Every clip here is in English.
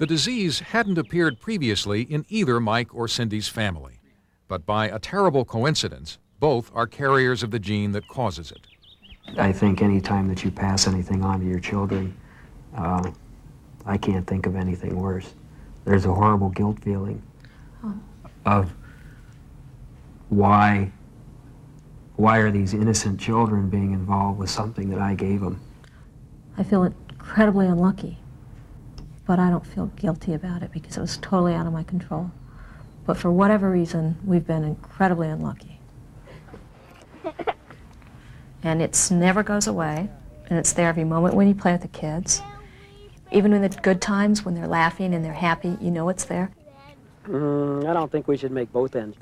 The disease hadn't appeared previously in either Mike or Cindy's family, but by a terrible coincidence, both are carriers of the gene that causes it. I think any time that you pass anything on to your children, I can't think of anything worse. There's a horrible guilt feeling of why are these innocent children being involved with something that I gave them? I feel incredibly unlucky, but I don't feel guilty about it because it was totally out of my control. But for whatever reason, we've been incredibly unlucky. And it never goes away, and it's there every moment when you play with the kids. Even in the good times, when they're laughing and they're happy, you know it's there. I don't think we should make both ends.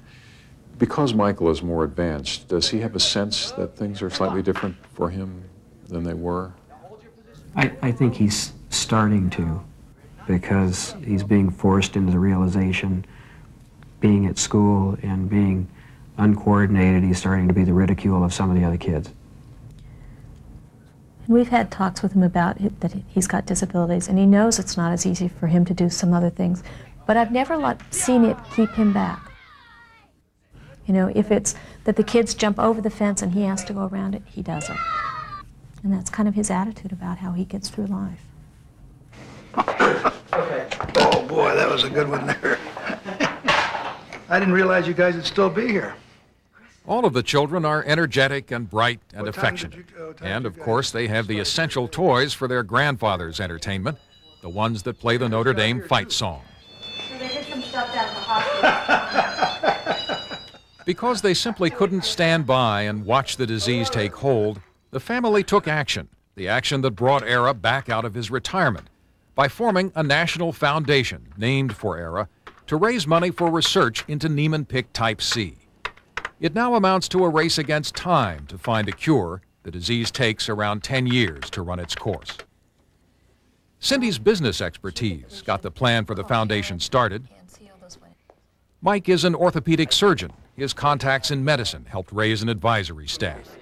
Because Michael is more advanced, does he have a sense that things are slightly different for him than they were? I think he's starting to, because he's being forced into the realization, being at school and being uncoordinated, he's starting to be the ridicule of some of the other kids. We've had talks with him about it, that he's got disabilities, and he knows it's not as easy for him to do some other things. But I've never seen it keep him back. You know, if it's that the kids jump over the fence and he has to go around it, he does it. And that's kind of his attitude about how he gets through life. Okay. Oh boy, that was a good one there. I didn't realize you guys would still be here. All of the children are energetic and bright and affectionate. And, of course, they have the essential toys for their grandfather's entertainment, the ones that play the Notre Dame fight song. So they did some stuff down at the hospital. Because they simply couldn't stand by and watch the disease take hold, the family took action, the action that brought Era back out of his retirement, by forming a national foundation named for Era to raise money for research into Niemann-Pick type C. It now amounts to a race against time to find a cure. The disease takes around 10 years to run its course. Cindy's business expertise got the plan for the foundation started. Mike is an orthopedic surgeon. His contacts in medicine helped raise an advisory staff.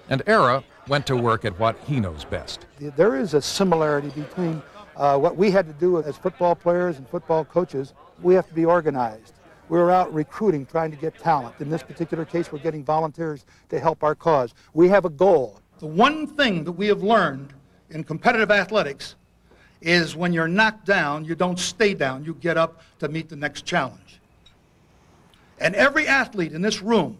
And Era went to work at what he knows best. There is a similarity between what we had to do as football players and football coaches. We have to be organized. We're out recruiting, trying to get talent. In this particular case, we're getting volunteers to help our cause. We have a goal. The one thing that we have learned in competitive athletics is when you're knocked down, you don't stay down. You get up to meet the next challenge. And every athlete in this room,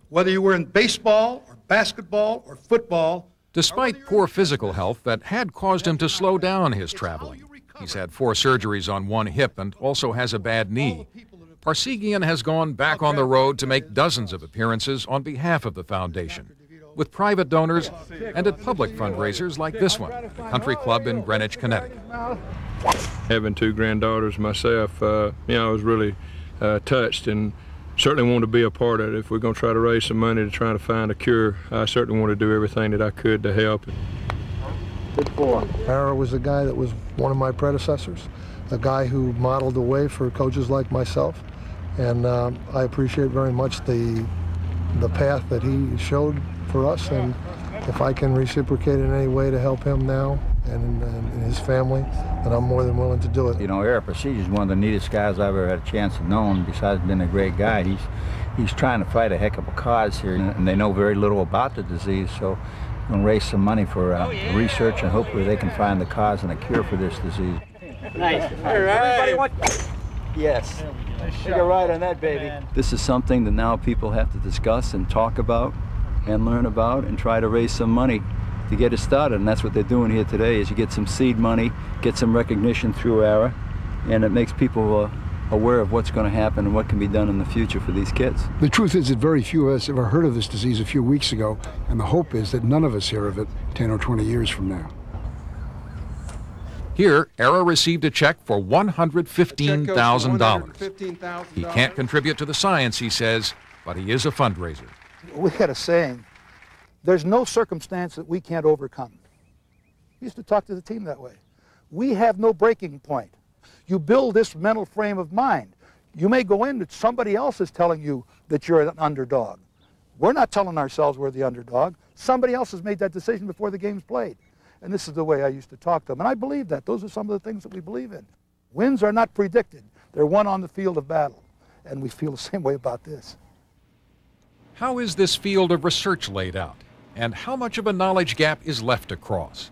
whether you were in baseball or basketball or football. Despite poor physical health that had caused him to slow down his traveling, he's had 4 surgeries on one hip and also has a bad knee. Parseghian has gone back on the road to make dozens of appearances on behalf of the foundation, with private donors and at public fundraisers like this one, the country club in Greenwich, Connecticut. Having 2 granddaughters myself, I was really touched and certainly want to be a part of it. If we're going to try to raise some money to try to find a cure, I certainly want to do everything that I could to help. Good boy. Ara was a guy that was one of my predecessors, a guy who modeled the way for coaches like myself, and I appreciate very much the path that he showed for us, and if I can reciprocate in any way to help him now and his family, then I'm more than willing to do it. You know, Eric Parseghian is one of the neatest guys I've ever had a chance to know, and besides being a great guy, he's trying to fight a heck of a cause here, and they know very little about the disease, so we're going to raise some money for research, and hopefully they can find the cause and a cure for this disease. Nice. All right. Yes. Take a ride on that, baby. This is something that now people have to discuss and talk about and learn about and try to raise some money to get it started, and that's what they're doing here today, is you get some seed money, get some recognition through ARA, and it makes people aware of what's going to happen and what can be done in the future for these kids. The truth is that very few of us ever heard of this disease a few weeks ago, and the hope is that none of us hear of it 10 or 20 years from now. Here, Era received a check for $115,000. He can't contribute to the science, he says, but he is a fundraiser. We had a saying, there's no circumstance that we can't overcome. We used to talk to the team that way. We have no breaking point. You build this mental frame of mind. You may go in that somebody else is telling you that you're an underdog. We're not telling ourselves we're the underdog. Somebody else has made that decision before the game's played. And this is the way I used to talk to them. And I believe that. Those are some of the things that we believe in. Wins are not predicted. They're won on the field of battle. And we feel the same way about this. How is this field of research laid out? And how much of a knowledge gap is left to cross?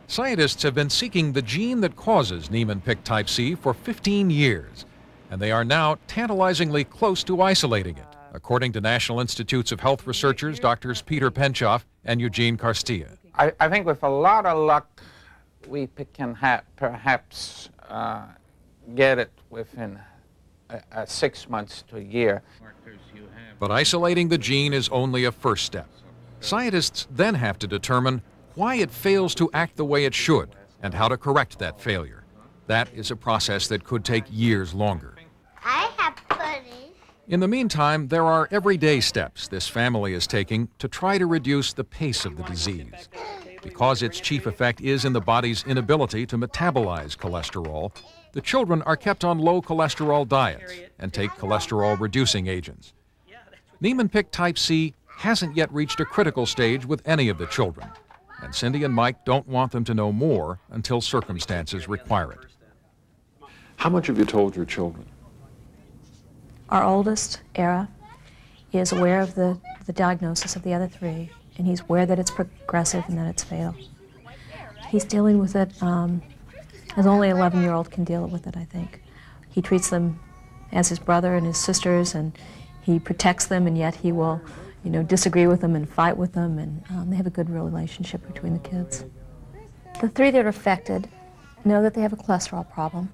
Scientists have been seeking the gene that causes Niemann-Pick type C for 15 years, and they are now tantalizingly close to isolating it, according to National Institutes of Health researchers Drs. Peter Penchoff and Eugene Karstya. I think with a lot of luck, we can perhaps get it within 6 months to a year. But isolating the gene is only a first step. Scientists then have to determine why it fails to act the way it should and how to correct that failure. That is a process that could take years longer. I have pudding. In the meantime, there are everyday steps this family is taking to try to reduce the pace of the disease. Because its chief effect is in the body's inability to metabolize cholesterol, the children are kept on low cholesterol diets and take cholesterol-reducing agents. Niemann-Pick type C hasn't yet reached a critical stage with any of the children, and Cindy and Mike don't want them to know more until circumstances require it. How much have you told your children? Our oldest, Era, is aware of the diagnosis of the other three, and he's aware that it's progressive and that it's fatal. He's dealing with it as only an 11-year-old can deal with it, I think. He treats them as his brother and his sisters, and he protects them, and yet he will, disagree with them and fight with them, and they have a good relationship between the kids. The three that are affected know that they have a cholesterol problem.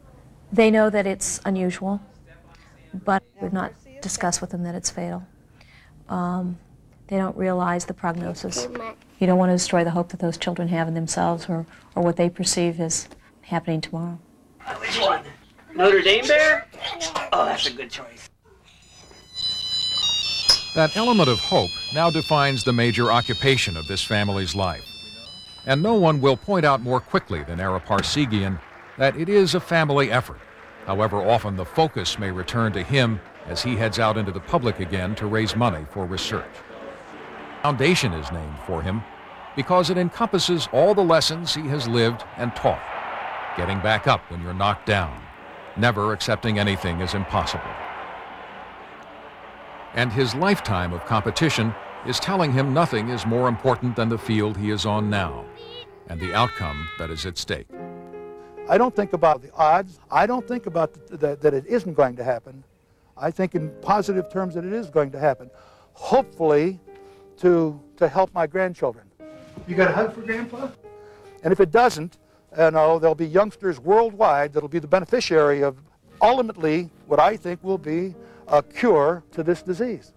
They know that it's unusual, but we've not discussed with them that it's fatal. They don't realize the prognosis. You don't want to destroy the hope that those children have in themselves or what they perceive as happening tomorrow. Which one? Notre Dame Bear? Oh, that's a good choice. That element of hope now defines the major occupation of this family's life. And no one will point out more quickly than Era Parseghian that it is a family effort. However, often the focus may return to him as he heads out into the public again to raise money for research. The foundation is named for him because it encompasses all the lessons he has lived and taught. Getting back up when you're knocked down, never accepting anything as impossible. And his lifetime of competition is telling him nothing is more important than the field he is on now and the outcome that is at stake. I don't think about the odds. I don't think about that it isn't going to happen. I think in positive terms that it is going to happen. Hopefully to help my grandchildren. You got a hug for Grandpa? And if it doesn't, there'll be youngsters worldwide that'll be the beneficiary of ultimately what I think will be a cure to this disease.